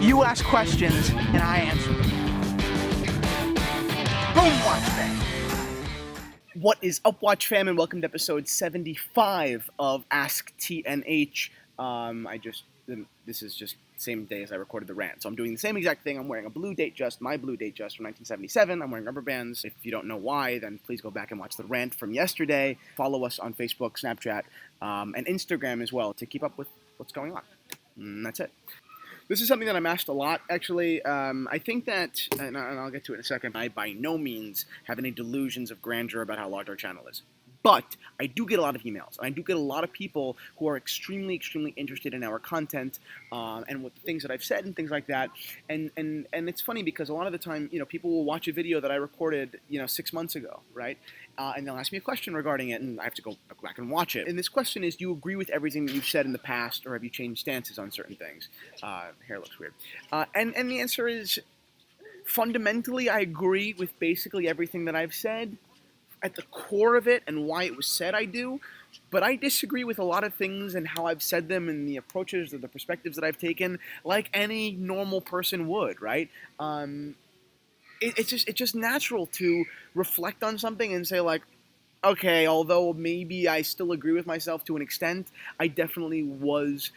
You ask questions, and I answer them. Boom, watch fam. What is up, watch fam, and welcome to episode 75 of ASKTNH. This is just the same day as I recorded the rant, so I'm doing the same exact thing. I'm wearing a blue date just, my blue date just from 1977. I'm wearing rubber bands. If you don't know why, then please go back and watch the rant from yesterday. Follow us on Facebook, Snapchat, and Instagram as well to keep up with what's going on. And that's it. This is something that I'm asked a lot, actually. I think that, and I'll get to it in a second, I by no means have any delusions of grandeur about how large our channel is. But I do get a lot of emails, and I do get a lot of people who are extremely, extremely interested in our content and with the things that I've said and things like that. And it's funny because a lot of the time, people will watch a video that I recorded, 6 months ago, right? And they'll ask me a question regarding it, and I have to go back and watch it. And this question is, do you agree with everything that you've said in the past, or have you changed stances on certain things? Hair looks weird. And the answer is, fundamentally, I agree with basically everything that I've said. At the core of it and why it was said, I do. But I disagree with a lot of things and how I've said them and the approaches or the perspectives that I've taken, like any normal person would, right? It's just natural to reflect on something and say, like, okay, although maybe I still agree with myself to an extent, I definitely was,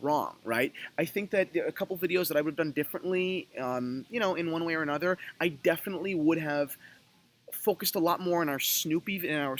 wrong, right? I think that a couple videos that I would have done differently, in one way or another, I definitely would have focused a lot more on our Omega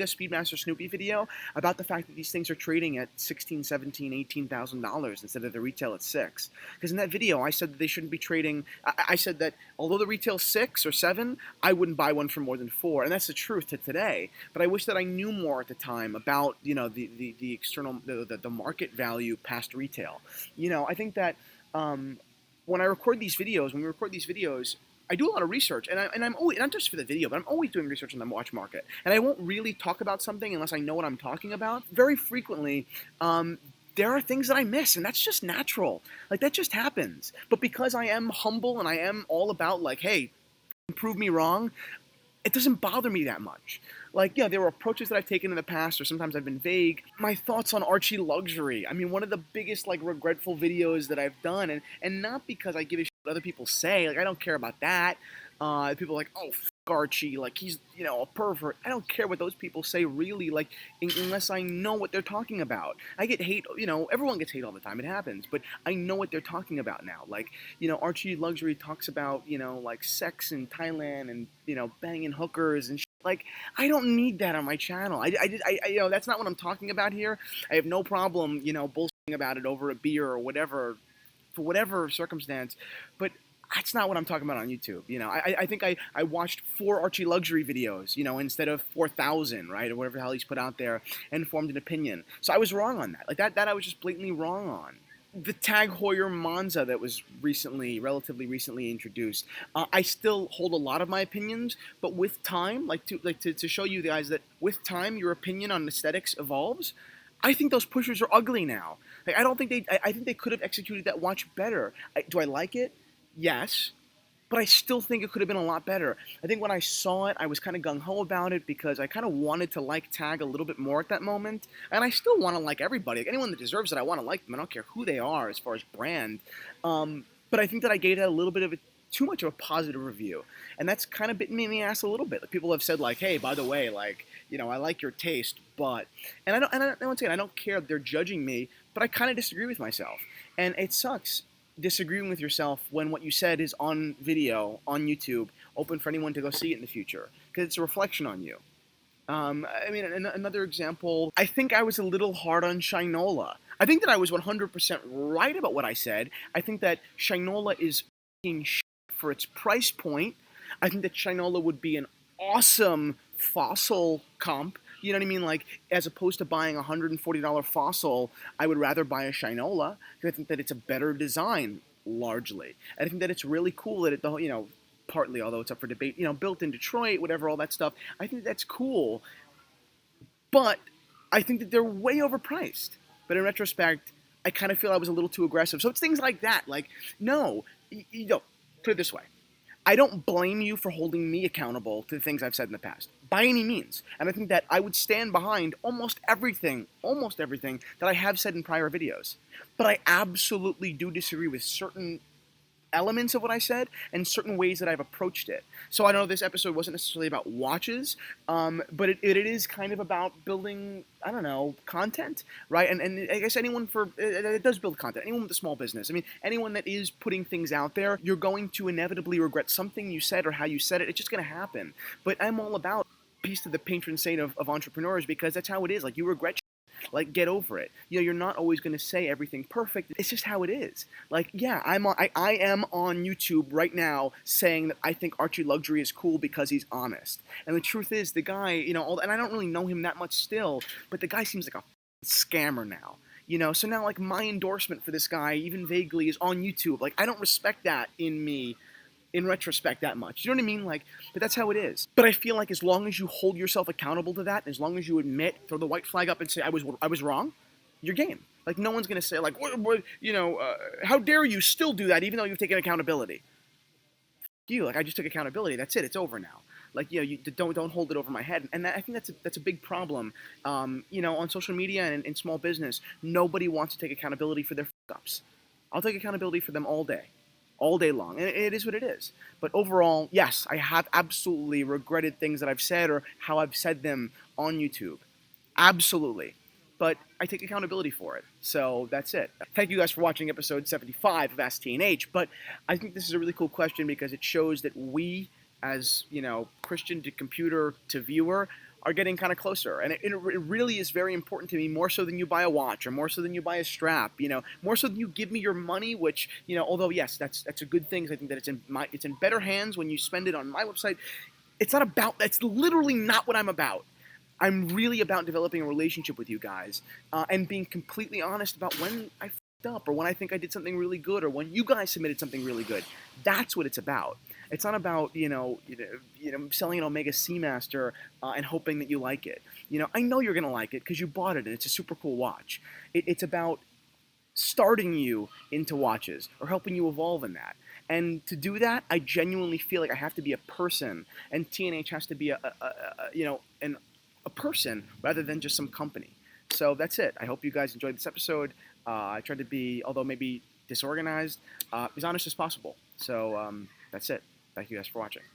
Speedmaster Snoopy video about the fact that these things are trading at $16,000, $17,000, $18,000 instead of the retail at $6,000. Because in that video, I said that they shouldn't be trading. I said that although the retail's $6,000 or $7,000, I wouldn't buy one for more than $4,000, and that's the truth to today. But I wish that I knew more at the time about the external the market value past retail. I think that when we record these videos. I do a lot of research, and I'm always, not just for the video, but I'm always doing research on the watch market. And I won't really talk about something unless I know what I'm talking about. Very frequently, there are things that I miss, and that's just natural. Like, that just happens. But because I am humble and I am all about, like, hey, prove me wrong, it doesn't bother me that much. Like, there were approaches that I've taken in the past, or sometimes I've been vague. My thoughts on ArchieLuxury. I mean, one of the biggest, regretful videos that I've done, and not because I give a shit what other people say. Like, I don't care about that. People are like, oh, f*** Archie, like, he's, a pervert. I don't care what those people say, really, like, unless I know what they're talking about. I get hate, everyone gets hate all the time, it happens, but I know what they're talking about now. Like, ArchieLuxury talks about, like, sex in Thailand and, banging hookers and shit. Like, I don't need that on my channel. I that's not what I'm talking about here. I have no problem, bullshitting about it over a beer or whatever, for whatever circumstance, but that's not what I'm talking about on YouTube. I think I watched 4 ArchieLuxury videos, instead of 4,000, right, or whatever the hell he's put out there, and formed an opinion. So I was wrong on that. Like, that I was just blatantly wrong on. The tag Heuer Monza that was relatively recently introduced, I still hold a lot of my opinions, but with time, to show you guys that with time your opinion on aesthetics evolves. I think those pushers are ugly now. Like, I think they could have executed that watch better. Do I like it? Yes. But I still think it could have been a lot better. I think when I saw it, I was kind of gung-ho about it because I kind of wanted to like Tag a little bit more at that moment. And I still want to like everybody. Like, anyone that deserves it, I want to like them. I don't care who they are as far as brand. But I think that I gave it a little bit of too much of a positive review. And that's kind of bitten me in the ass a little bit. Like, people have said, like, hey, by the way, like, I like your taste, but... And I don't care if they're judging me, but I kind of disagree with myself. And it sucks disagreeing with yourself when what you said is on video, on YouTube, open for anyone to go see it in the future, because it's a reflection on you. Another example, I think I was a little hard on Shinola. I think that I was 100% right about what I said. I think that Shinola is f***ing shit for its price point. I think that Shinola would be an awesome fossil comp. You know what I mean? Like, as opposed to buying a $140 fossil, I would rather buy a Shinola, because I think that it's a better design, largely. And I think that it's really cool that it, partly, although it's up for debate, built in Detroit, whatever, all that stuff. I think that's cool. But I think that they're way overpriced. But in retrospect, I kind of feel I was a little too aggressive. So it's things like that. Like, no, put it this way. I don't blame you for holding me accountable to the things I've said in the past, by any means. And I think that I would stand behind almost everything that I have said in prior videos. But I absolutely do disagree with certain elements of what I said and certain ways that I've approached it. So I know this episode wasn't necessarily about watches, but it is kind of about building, I don't know, content, right? And I guess anyone it does build content, anyone with a small business. I mean, anyone that is putting things out there, you're going to inevitably regret something you said or how you said it. It's just going to happen. But I'm all about peace to the patron saint of entrepreneurs, because that's how it is. Like, you regret, like, get over it. You know, you're not always going to say everything perfect. It's just how it is. Like, yeah, I am on YouTube right now saying that I think ArchieLuxury is cool because he's honest. And the truth is, the guy, you know, and I don't really know him that much still, but the guy seems like a scammer now. You know, so now, like, my endorsement for this guy, even vaguely, is on YouTube. Like, I don't respect that in me in retrospect that much. You know what I mean? Like, but that's how it is. But I feel like as long as you hold yourself accountable to that, as long as you admit, throw the white flag up and say, I was wrong, you're game. Like, no one's going to say, like, how dare you still do that even though you've taken accountability? You, like, I just took accountability. That's it. It's over now. Like, you know, you don't hold it over my head. And I think that's a big problem. You know, on social media and in small business, nobody wants to take accountability for their f-ups. I'll take accountability for them all day long, and it is what it is. But overall, yes, I have absolutely regretted things that I've said or how I've said them on YouTube. Absolutely. But I take accountability for it. So that's it. Thank you guys for watching episode 75 of ASKTNH. But I think this is a really cool question because it shows that we, as, you know, Christian to computer to viewer, are getting kind of closer. And it really is very important to me, more so than you buy a watch or more so than you buy a strap, you know, more so than you give me your money, which, you know, although, yes, that's a good thing. I think that it's in better hands when you spend it on my website. It's not about, that's literally not what I'm about. I'm really about developing a relationship with you guys and being completely honest about when I f***ed up or when I think I did something really good or when you guys submitted something really good. That's what it's about. It's not about, you know, selling an Omega Seamaster and hoping that you like it. You know, I know you're going to like it because you bought it and it's a super cool watch. It's about starting you into watches or helping you evolve in that. And to do that, I genuinely feel like I have to be a person, and TNH has to be a person rather than just some company. So that's it. I hope you guys enjoyed this episode. I tried to be, although maybe disorganized, as honest as possible. So that's it. Thank you guys for watching.